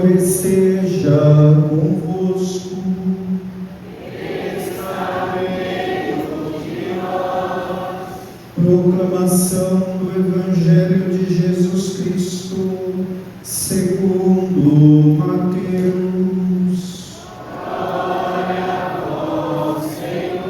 Senhor esteja convosco. Está no meio de nós. Proclamação do Evangelho de Jesus Cristo, segundo Mateus. Glória a vós, Senhor.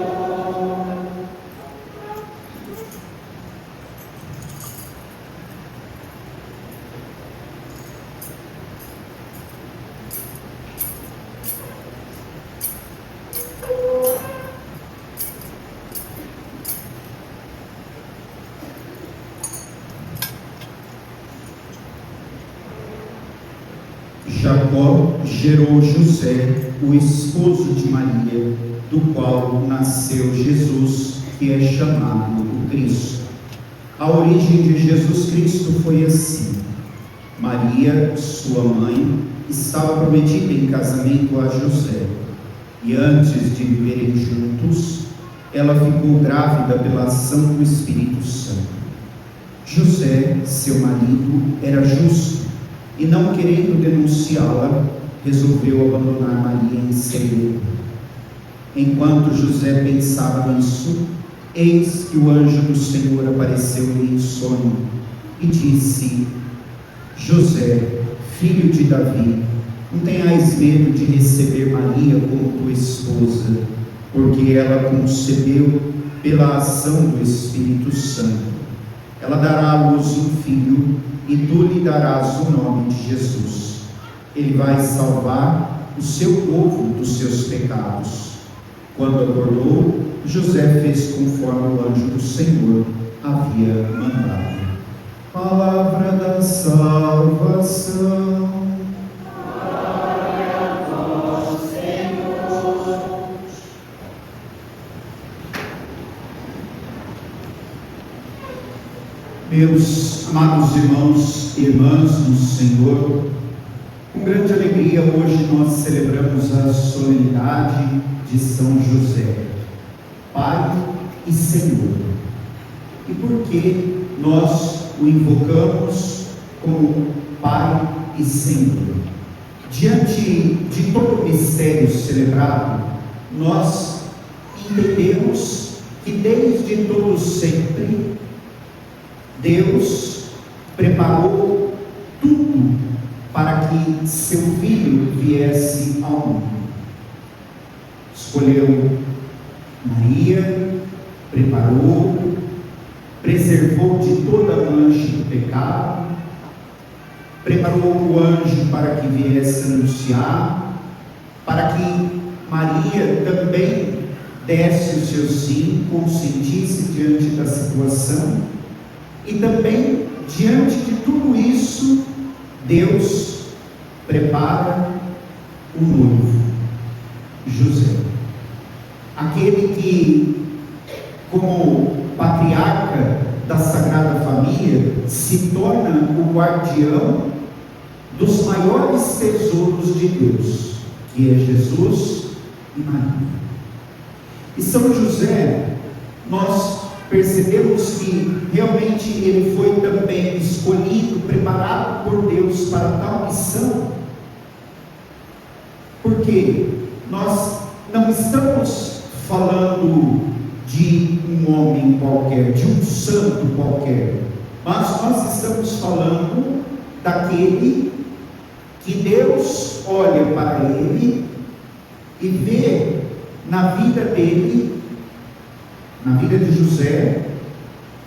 Jacó gerou José, o esposo de Maria, do qual nasceu Jesus, que é chamado o Cristo. A origem de Jesus Cristo foi assim: Maria, sua mãe, estava prometida em casamento a José, e antes de viverem juntos, ela ficou grávida pela ação do Espírito Santo. José, seu marido, era justo, e não querendo denunciá-la, resolveu abandonar Maria em segredo. Enquanto José pensava nisso, eis que o anjo do Senhor apareceu-lhe em sonho e disse: José, filho de Davi, não tenhais medo de receber Maria como tua esposa, porque ela concebeu pela ação do Espírito Santo. Ela dará à luz um filho, e tu lhe darás o nome de Jesus. Ele vai salvar o seu povo dos seus pecados. Quando acordou, José fez conforme o anjo do Senhor havia mandado. Palavra da salvação. Glória a vós, Senhor. Meus amados irmãos e irmãs no Senhor, com grande alegria hoje nós celebramos a solenidade de São José, Pai e Senhor. E por que nós o invocamos como Pai e Senhor? Diante de todo o mistério celebrado, nós entendemos que desde todo sempre Deus preparou tudo para que seu Filho viesse ao mundo. Escolheu Maria, preparou, preservou de toda a mancha do pecado, preparou o anjo para que viesse anunciar, para que Maria também desse o seu sim, consentisse diante da situação. E também, diante de tudo isso, Deus prepara o noivo, José. Aquele que, como patriarca da Sagrada Família, se torna o guardião dos maiores tesouros de Deus, que é Jesus e Maria. E São José, nós percebemos que realmente ele foi também escolhido, preparado por Deus para tal missão, porque nós não estamos falando de um homem qualquer, de um santo qualquer, mas nós estamos falando daquele que Deus olha para ele e vê na vida dele, na vida de José,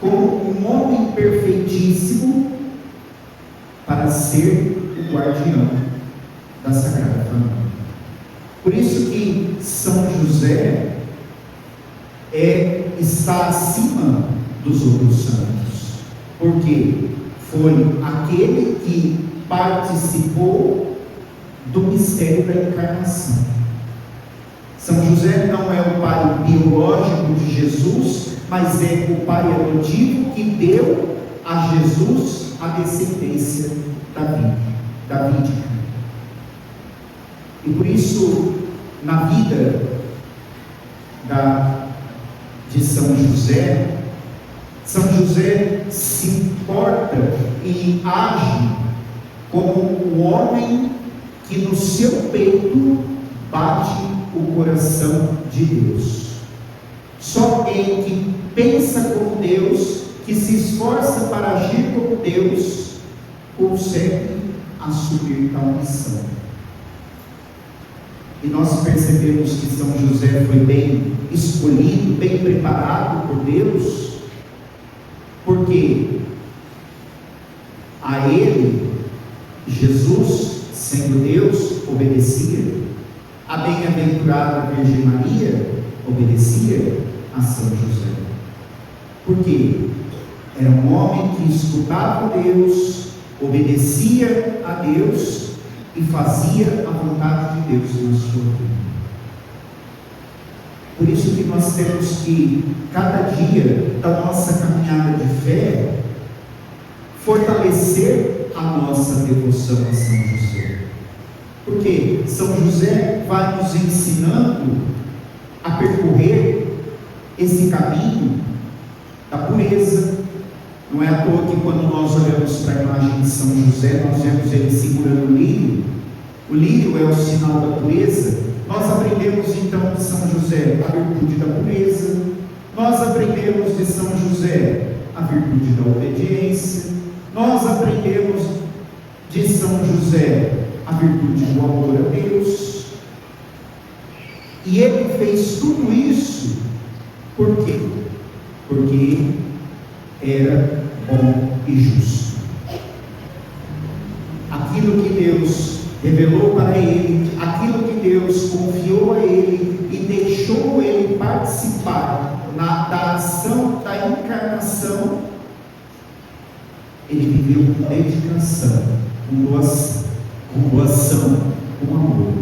como um homem perfeitíssimo para ser o guardião da Sagrada Família. Por isso que São José está acima dos outros santos, porque foi aquele que participou do mistério da encarnação. São José não é o pai biológico de Jesus, mas é o pai adotivo que deu a Jesus a descendência davídica. E por isso, na vida de São José se importa e age como o homem que no seu peito bate o coração de Deus. Só alguém que pensa como Deus, que se esforça para agir como Deus, consegue assumir tal missão. E nós percebemos que São José foi bem escolhido, bem preparado por Deus, porque a ele, Jesus, sendo Deus, obedecia. A bem-aventurada Virgem Maria obedecia a São José. Por quê? Era um homem que escutava Deus, obedecia a Deus e fazia a vontade de Deus na sua vida. Por isso que nós temos que, cada dia da nossa caminhada de fé, fortalecer a nossa devoção a São José. Porque São José vai nos ensinando a percorrer esse caminho da pureza. Não é à toa que quando nós olhamos para a imagem de São José, nós vemos ele segurando o lírio. O lírio é o sinal da pureza. Nós aprendemos então de São José a virtude da pureza. Nós aprendemos de São José a virtude da obediência. Nós aprendemos de São José a virtude do amor a Deus. E ele fez tudo isso por quê? Porque era bom e justo. Aquilo que Deus revelou para ele, aquilo que Deus confiou a ele e deixou ele participar da ação da encarnação, ele viveu com dedicação, com doação, com amor.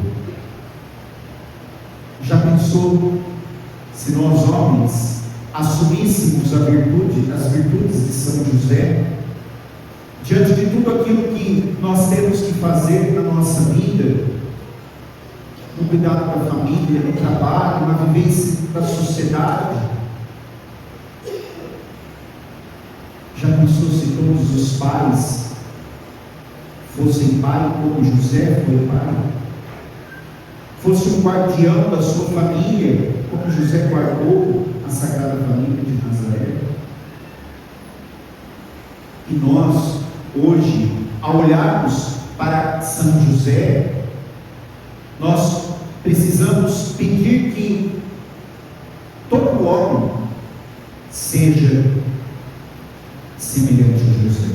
Já pensou se nós homens assumíssemos as virtudes de São José, diante de tudo aquilo que nós temos que fazer na nossa vida, no cuidado da família, no trabalho, na vivência da sociedade? Já pensou se todos os pais fossem pai como José foi pai? Fosse um guardião da sua família, como José guardou a Sagrada Família de Nazaré? E nós, hoje, ao olharmos para São José, nós precisamos pedir que todo homem seja semelhante a José.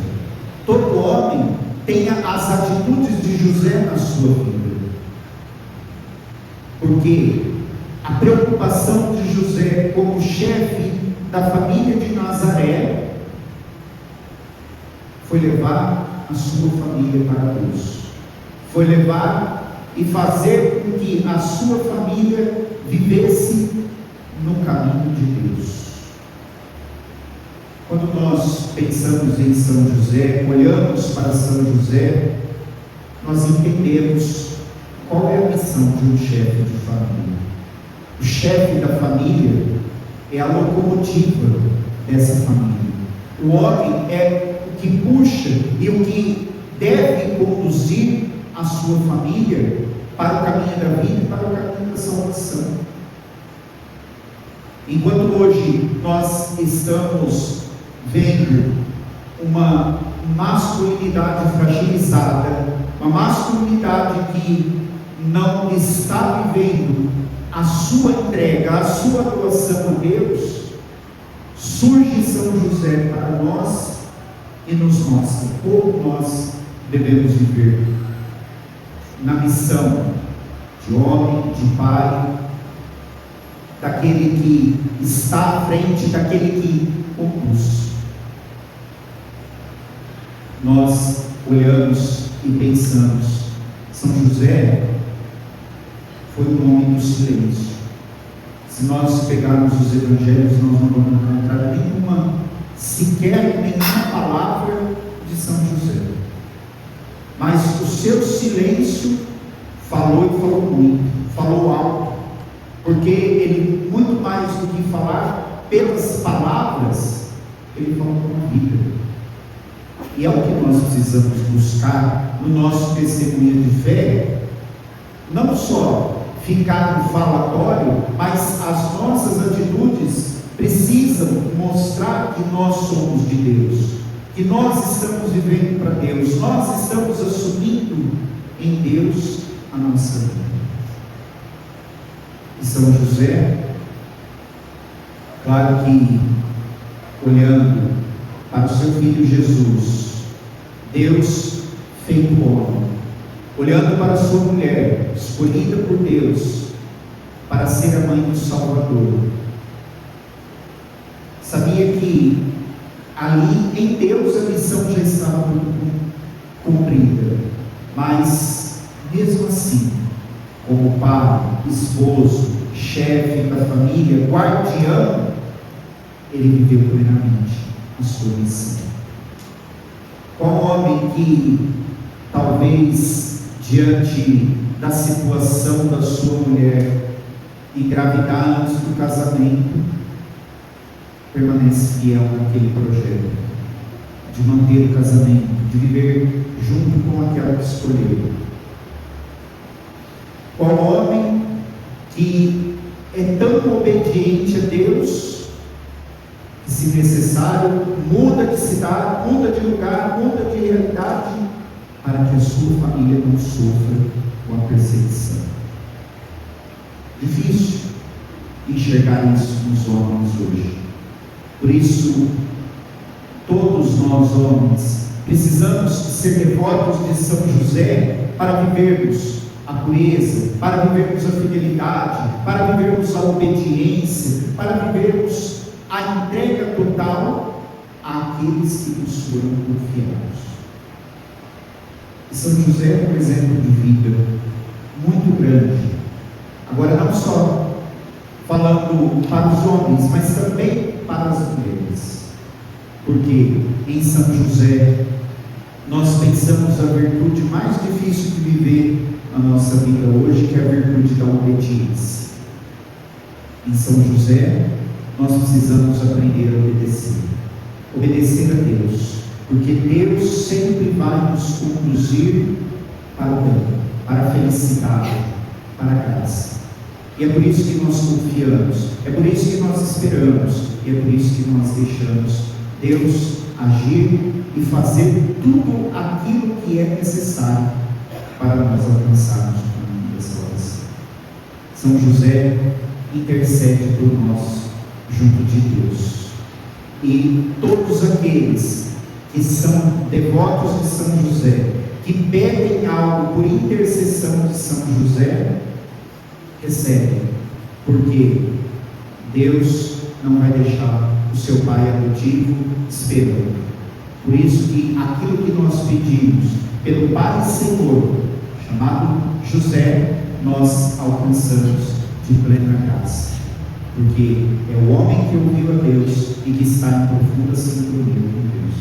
Todo homem tenha as atitudes de José na sua vida. Porque a preocupação de José como chefe da família de Nazaré foi levar a sua família para Deus. Foi levar e fazer com que a sua família vivesse no caminho de Deus. Quando nós pensamos em São José, olhamos para São José, nós entendemos qual é a missão de um chefe de família. O chefe da família é a locomotiva dessa família. O homem é o que puxa e o que deve conduzir a sua família para o caminho da vida e para o caminho da salvação. Enquanto hoje nós estamos vendo uma masculinidade fragilizada, uma masculinidade que não está vivendo a sua entrega, a sua doação a Deus, surge São José para nós e nos mostra como nós devemos viver na missão de homem, de pai, daquele que está à frente, daquele que conduz. Nós olhamos e pensamos, São José foi um homem do silêncio. Se nós pegarmos os evangelhos, nós não vamos encontrar sequer nenhuma palavra de São José. Mas o seu silêncio falou e falou muito, falou alto, porque ele, muito mais do que falar pelas palavras, ele falou com a vida. E é o que nós precisamos buscar no nosso testemunho de fé, não só ficar no falatório, mas as nossas atitudes precisam mostrar que nós somos de Deus, que nós estamos vivendo para Deus, nós estamos assumindo em Deus a nossa vida. E São José, claro que olhando para o seu filho Jesus, Deus feito homem, olhando para a sua mulher, escolhida por Deus para ser a mãe do Salvador, sabia que ali em Deus a missão já estava cumprida, mas mesmo assim, como pai, esposo, chefe da família, guardião, ele viveu plenamente a sua missão. Qual homem que talvez diante da situação da sua mulher engravidar antes do casamento, permanece fiel naquele projeto de manter o casamento, de viver junto com aquela que escolheu? Qual homem que é tão obediente a Deus que, se necessário, muda de cidade, muda de lugar, muda de realidade, para que a sua família não sofra com a perseguição? Difícil enxergar isso nos homens hoje. Por isso, todos nós homens precisamos ser devotos de São José para vivermos a pureza, para vivermos a fidelidade, para vivermos a obediência, para vivermos a entrega total àqueles que nos foram confiados. E São José é um exemplo de vida muito grande. Agora, não só falando para os homens, mas também para as mulheres, porque em São José nós pensamos a virtude mais difícil de viver na nossa vida hoje, que é a virtude da obediência. Em São José nós precisamos aprender a obedecer a Deus, porque Deus sempre vai nos conduzir para o bem, para a felicidade, para a graça. E é por isso que nós confiamos, é por isso que nós esperamos, e é por isso que nós deixamos Deus agir e fazer tudo aquilo que é necessário para nós alcançarmos o caminho dessa oração. São José intercede por nós junto de Deus. E todos aqueles que são devotos de São José, que pedem algo por intercessão de São José, recebem, porque Deus não vai deixar o seu Pai adotivo esperando. Por isso que aquilo que nós pedimos pelo Pai Senhor, chamado José, nós alcançamos de plena graça, porque é o homem que ouviu a Deus e que está em profunda sintonia com Deus.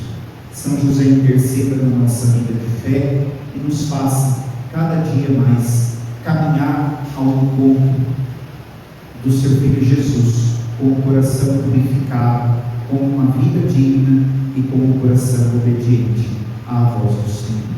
São José interceda na nossa vida de fé e nos faça cada dia mais caminhar ao encontro do seu Filho Jesus, com o coração purificado, com uma vida digna e com o coração obediente à voz do Senhor.